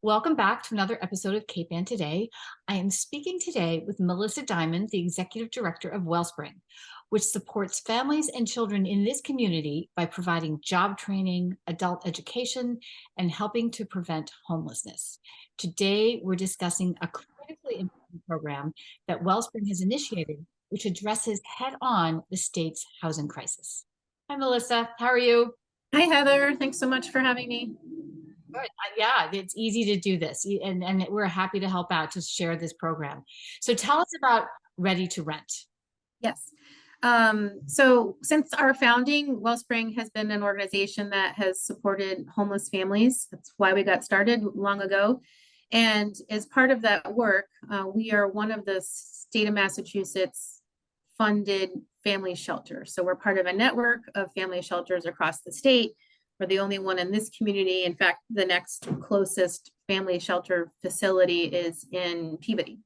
Welcome back to another episode of Cape Ann Today. I am speaking today with Melissa Dimond, the Executive Director of Wellspring, which supports families and children in this community by providing job training, adult education, and helping to prevent homelessness. Today, we're discussing a critically important program that Wellspring has initiated, which addresses head-on the state's housing crisis. Hi, Melissa. How are you? Hi, Heather. Thanks so much for having me. Good. Yeah, it's easy to do this, and we're happy to help out to share this program. So tell us about Ready to Rent. Yes. So since our founding, Wellspring has been an organization that has supported homeless families. That's why we got started long ago. And as part of that work, we are one of the state of Massachusetts funded family shelters. So we're part of a network of family shelters across the state. We're the only one in this community. In fact, the next closest family shelter facility is in Peabody.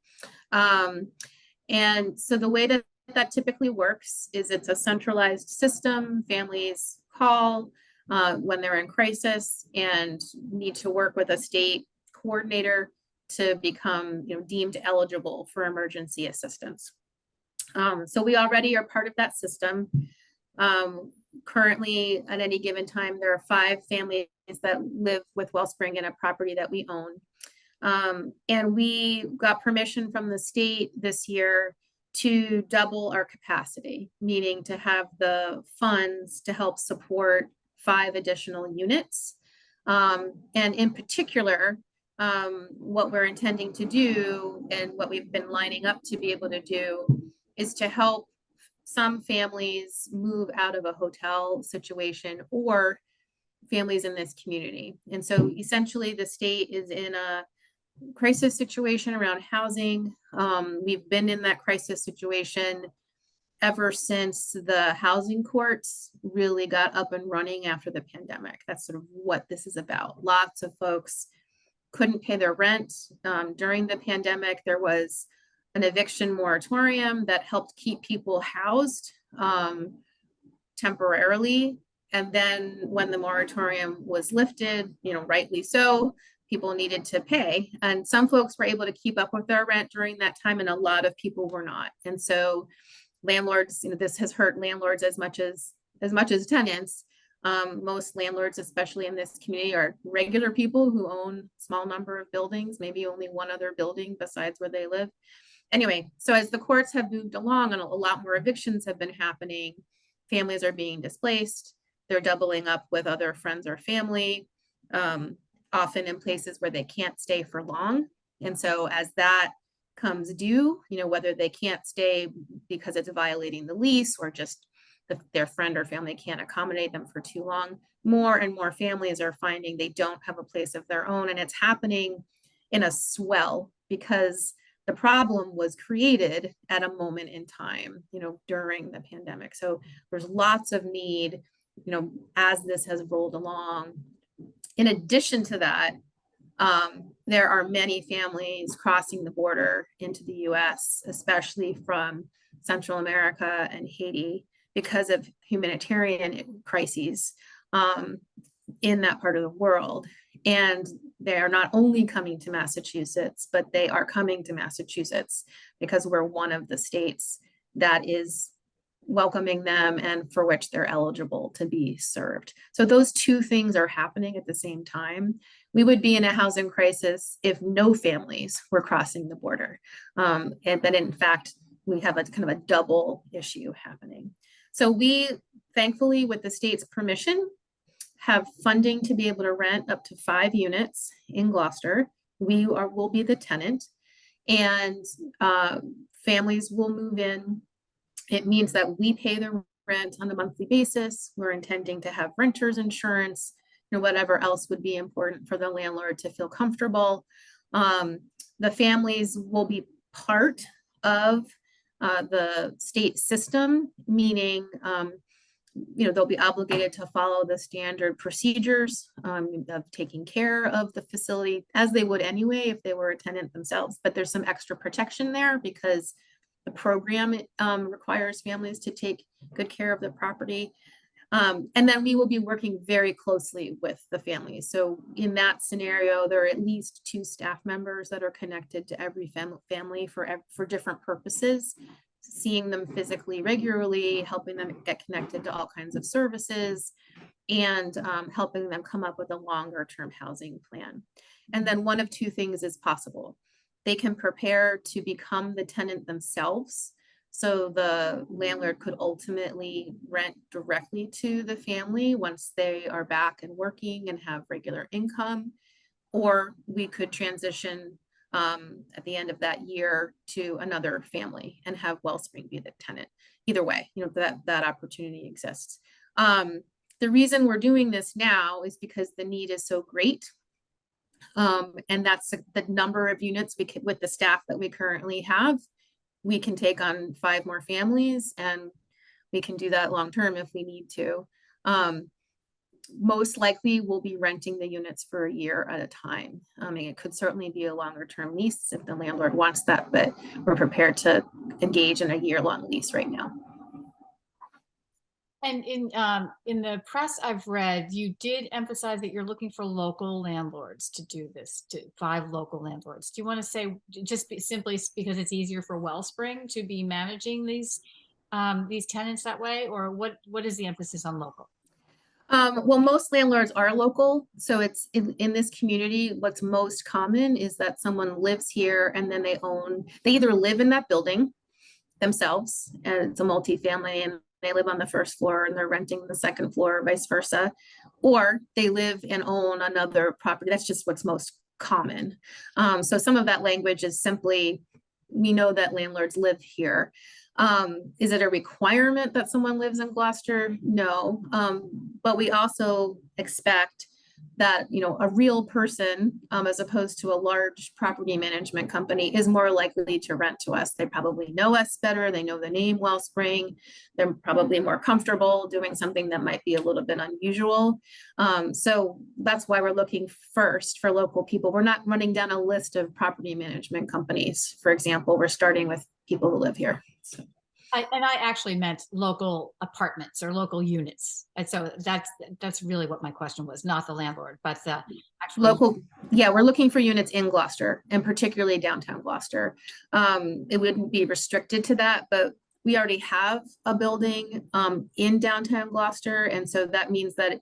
And so the way that typically works is it's a centralized system. Families call when they're in crisis and need to work with a state coordinator to become deemed eligible for emergency assistance. So we already are part of that system. Currently, at any given time, there are 5 families that live with Wellspring in a property that we own. And we got permission from the state this year to double our capacity, meaning to have the funds to help support 5 additional units. And in particular, what we're intending to do and what we've been lining up to be able to do is to help some families move out of a hotel situation or families in this community. And so essentially the state is in a crisis situation around housing. We've been in that crisis situation ever since the housing courts really got up and running after the pandemic. That's sort of what this is about. Lots of folks couldn't pay their rent. During the pandemic, there was an eviction moratorium that helped keep people housed temporarily. And then when the moratorium was lifted, rightly so, people needed to pay. And some folks were able to keep up with their rent during that time, and a lot of people were not. And so landlords, this has hurt landlords as much as tenants. Most landlords, especially in this community, are regular people who own a small number of buildings, maybe only one other building besides where they live. Anyway, so as the courts have moved along and a lot more evictions have been happening, families are being displaced. They're doubling up with other friends or family, often in places where they can't stay for long. And so as that comes due, whether they can't stay because it's violating the lease or just their friend or family can't accommodate them for too long, more and more families are finding they don't have a place of their own. And it's happening in a swell because the problem was created at a moment in time, during the pandemic. So there's lots of need, as this has rolled along. In addition to that, there are many families crossing the border into the US, especially from Central America and Haiti, because of humanitarian crises in that part of the world. And they are not only coming to Massachusetts, but they are coming to Massachusetts because we're one of the states that is welcoming them and for which they're eligible to be served. So those 2 things are happening at the same time. We would be in a housing crisis if no families were crossing the border. But in fact, we have a kind of a double issue happening. So we, thankfully, with the state's permission, have funding to be able to rent up to 5 units in Gloucester. Will be the tenant, and families will move in. It means that we pay the rent on a monthly basis. We're intending to have renters insurance, whatever else would be important for the landlord to feel comfortable. The families will be part of the state system, meaning they'll be obligated to follow the standard procedures of taking care of the facility as they would anyway if they were a tenant themselves. But there's some extra protection there because the program requires families to take good care of the property. And then we will be working very closely with the families. So in that scenario, there are at least 2 staff members that are connected to every family for different purposes, seeing them physically regularly, helping them get connected to all kinds of services, and helping them come up with a longer term housing plan. And then one of 2 things is possible. They can prepare to become the tenant themselves. So the landlord could ultimately rent directly to the family once they are back and working and have regular income. Or we could transition at the end of that year to another family and have Wellspring be the tenant. Either way, that opportunity exists. The reason we're doing this now is because the need is so great. And that's the number of units with the staff that we currently have. We can take on 5 more families, and we can do that long term if we need to. Most likely we'll be renting the units for a year at a time. I mean, it could certainly be a longer term lease if the landlord wants that, but we're prepared to engage in a year-long lease right now. And in the press I've read, you did emphasize that you're looking for local landlords to do this, to 5 local landlords. Do you want to say simply because it's easier for Wellspring to be managing these tenants that way, or what is the emphasis on local? Well, most landlords are local. So it's in this community, what's most common is that someone lives here and then they either live in that building themselves, and it's a multifamily, and they live on the 1st floor and they're renting the 2nd floor, or vice versa, or they live and own another property. That's just what's most common. So some of that language is simply, we know that landlords live here. Is it a requirement that someone lives in Gloucester? No, but we also expect that, a real person, as opposed to a large property management company, is more likely to rent to us. They probably know us better. They know the name Wellspring. They're probably more comfortable doing something that might be a little bit unusual. So that's why we're looking first for local people. We're not running down a list of property management companies. For example, we're starting with people who live here. So. I actually meant local apartments or local units. And so that's really what my question was, not the landlord, but the actual local. Yeah, we're looking for units in Gloucester, and particularly downtown Gloucester. It wouldn't be restricted to that, but we already have a building in downtown Gloucester. And so that means that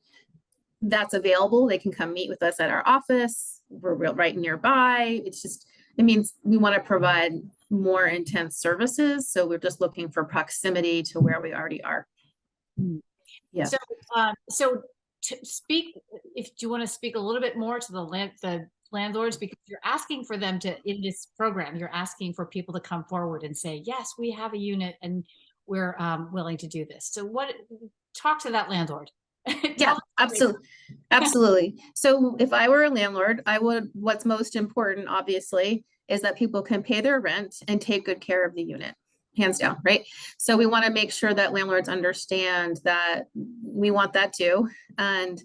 that's available. They can come meet with us at our office. We're right nearby. It means we want to provide more intense services. So we're just looking for proximity to where we already are. Yeah. So to speak, do you want to speak a little bit more to the landlords, because you're asking for them to, in this program, you're asking for people to come forward and say, yes, we have a unit and we're willing to do this. So talk to that landlord. Yeah, absolutely. Absolutely. So if I were a landlord, what's most important, obviously, is that people can pay their rent and take good care of the unit, hands down, right? So we want to make sure that landlords understand that we want that too. And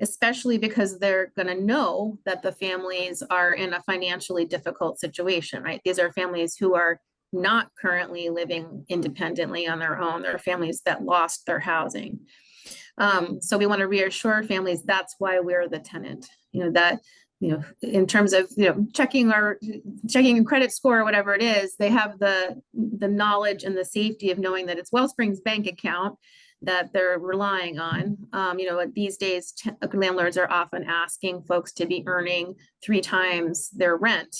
especially because they're going to know that the families are in a financially difficult situation, right? These are families who are not currently living independently on their own. They're families that lost their housing. So we want to reassure families that's why we're the tenant, in terms of, checking credit score or whatever it is, they have the knowledge and the safety of knowing that it's Wellspring's bank account that they're relying on. These days, landlords are often asking folks to be earning 3 times their rent,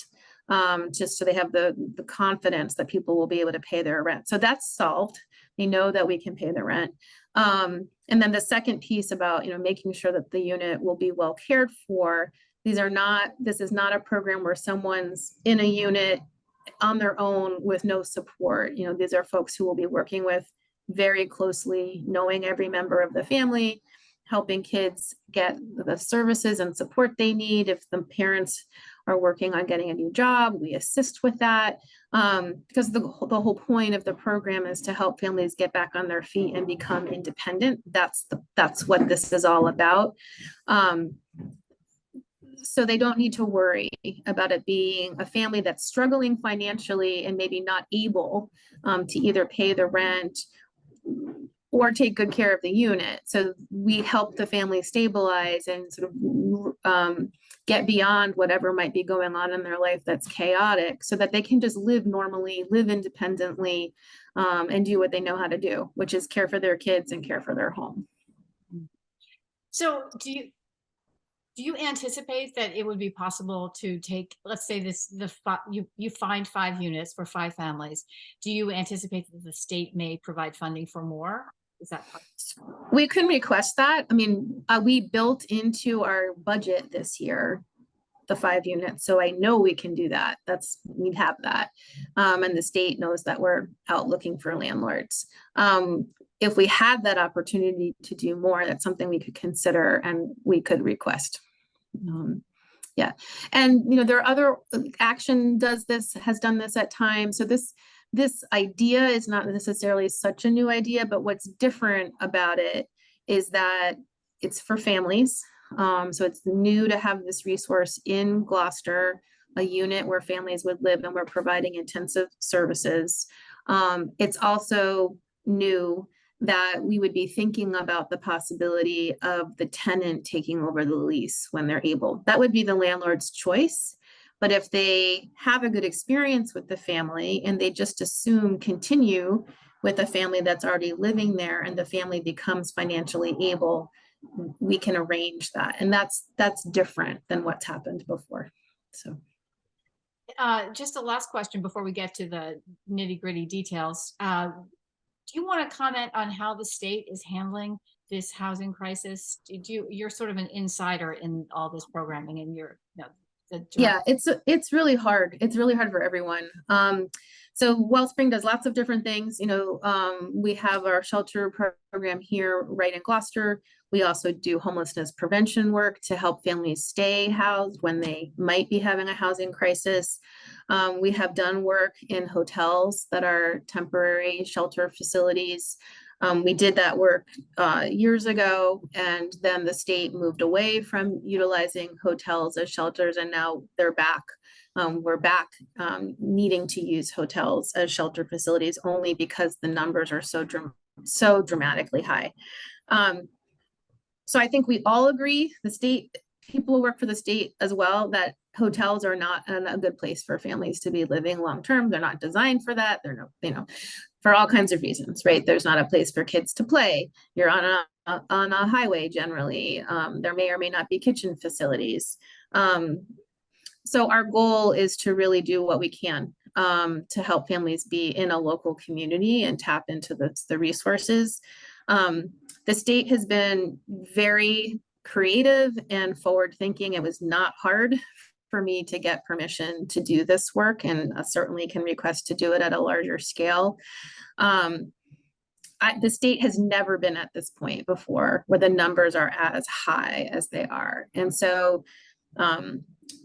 just so they have the confidence that people will be able to pay their rent. So that's solved. They know that we can pay the rent. And then the second piece about, making sure that the unit will be well cared for. This is not a program where someone's in a unit on their own with no support. These are folks who will be working with very closely, knowing every member of the family, helping kids get the services and support they need. If the parents are working on getting a new job, we assist with that. Because the whole point of the program is to help families get back on their feet and become independent. That's what this is all about. So they don't need to worry about it being a family that's struggling financially and maybe not able to either pay the rent or take good care of the unit. So we help the family stabilize and sort of get beyond whatever might be going on in their life that's chaotic, so that they can just live normally, live independently, and do what they know how to do, which is care for their kids and care for their home. So do you anticipate that it would be possible to take, let's say you find 5 units for 5 families? Do you anticipate that the state may provide funding for more? Is that possible? We can request that. I mean, we built into our budget this year the 5 units, so I know we can do that. We'd have that, and the state knows that we're out looking for landlords. If we had that opportunity to do more, that's something we could consider and we could request. Yeah, and there are other Action has done this at times. So this idea is not necessarily such a new idea, but what's different about it is that it's for families. So it's new to have this resource in Gloucester, a unit where families would live, and we're providing intensive services. It's also new that we would be thinking about the possibility of the tenant taking over the lease when they're able. That would be the landlord's choice. But if they have a good experience with the family and they just continue with a family that's already living there, and the family becomes financially able, we can arrange that. And that's different than what's happened before. So just a last question before we get to the nitty-gritty details. Do you want to comment on how the state is handling this housing crisis? You're sort of an insider in all this programming, and yeah, it's really hard. It's really hard for everyone. So Wellspring does lots of different things. We have our shelter program here right in Gloucester. We also do homelessness prevention work to help families stay housed when they might be having a housing crisis. We have done work in hotels that are temporary shelter facilities. We did that work years ago, and then the state moved away from utilizing hotels as shelters, and now they're back. We're back needing to use hotels as shelter facilities only because the numbers are so dramatically high. So I think we all agree, the state, people who work for the state as well, that hotels are not a good place for families to be living long-term. They're not designed for that. They're no, for all kinds of reasons, right? There's not a place for kids to play. You're on a highway generally. There may or may not be kitchen facilities. So our goal is to really do what we can to help families be in a local community and tap into the resources. The state has been very creative and forward-thinking. It was not hard for me to get permission to do this work, and certainly can request to do it at a larger scale. The state has never been at this point before where the numbers are as high as they are. And so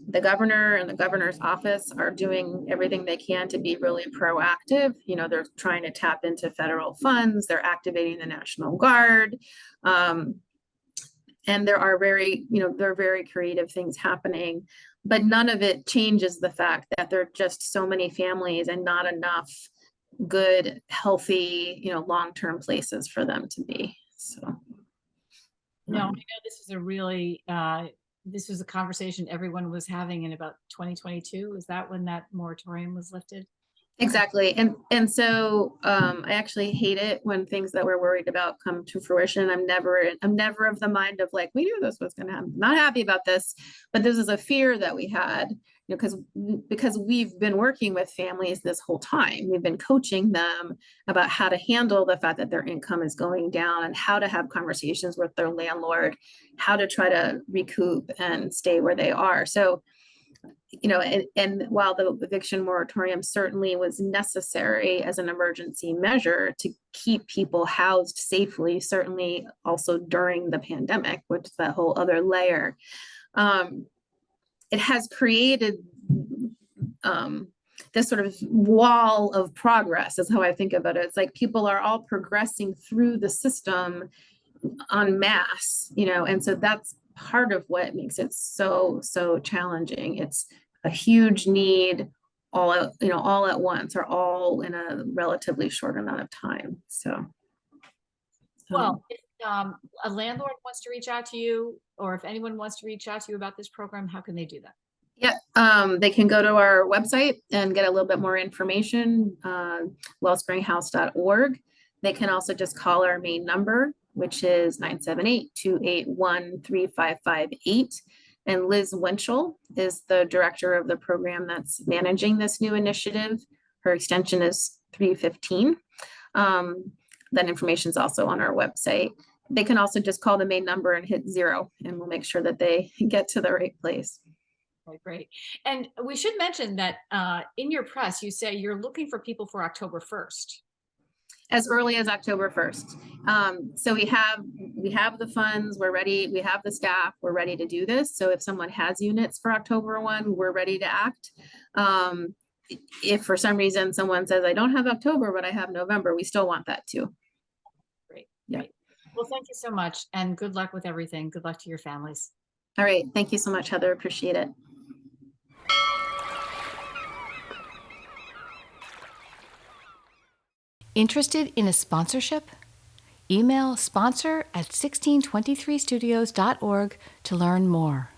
the governor and the governor's office are doing everything they can to be really proactive. They're trying to tap into federal funds. They're activating the National Guard. And there are there are very creative things happening, but none of it changes the fact that there are just so many families and not enough good, healthy, long-term places for them to be. So. No, I know this is this was a conversation everyone was having in about 2022. Is that when that moratorium was lifted? Exactly. And so I actually hate it when things that we're worried about come to fruition. I'm never of the mind of like, we knew this was going to happen. Not happy about this, but this is a fear that we had, because we've been working with families this whole time. We've been coaching them about how to handle the fact that their income is going down and how to have conversations with their landlord, how to try to recoup and stay where they are. So and while the eviction moratorium certainly was necessary as an emergency measure to keep people housed safely, certainly also during the pandemic, which is that whole other layer, it has created this sort of wall of progress is how I think about it. It's like people are all progressing through the system en masse, and so that's part of what makes it so challenging. It's a huge need all at once, or all in a relatively short amount of time. So Well, if a landlord wants to reach out to you, or if anyone wants to reach out to you about this program, how can they do that? Yeah, they can go to our website and get a little bit more information, wellspringhouse.org. They can also just call our main number, which is 978-281-3558. And Liz Winchell is the director of the program that's managing this new initiative. Her extension is 315. That information is also on our website. They can also just call the main number and hit 0, and we'll make sure that they get to the right place. Okay, great. And we should mention that in your press, you say you're looking for people for October 1st. As early as October 1st. So we have the funds, we're ready, we have the staff, we're ready to do this. So if someone has units for October 1, we're ready to act. If for some reason someone says, I don't have October, but I have November, we still want that too. Great. Yeah. Great. Well, thank you so much, and good luck with everything. Good luck to your families. All right. Thank you so much, Heather. Appreciate it. Interested in a sponsorship? Email sponsor@1623studios.org to learn more.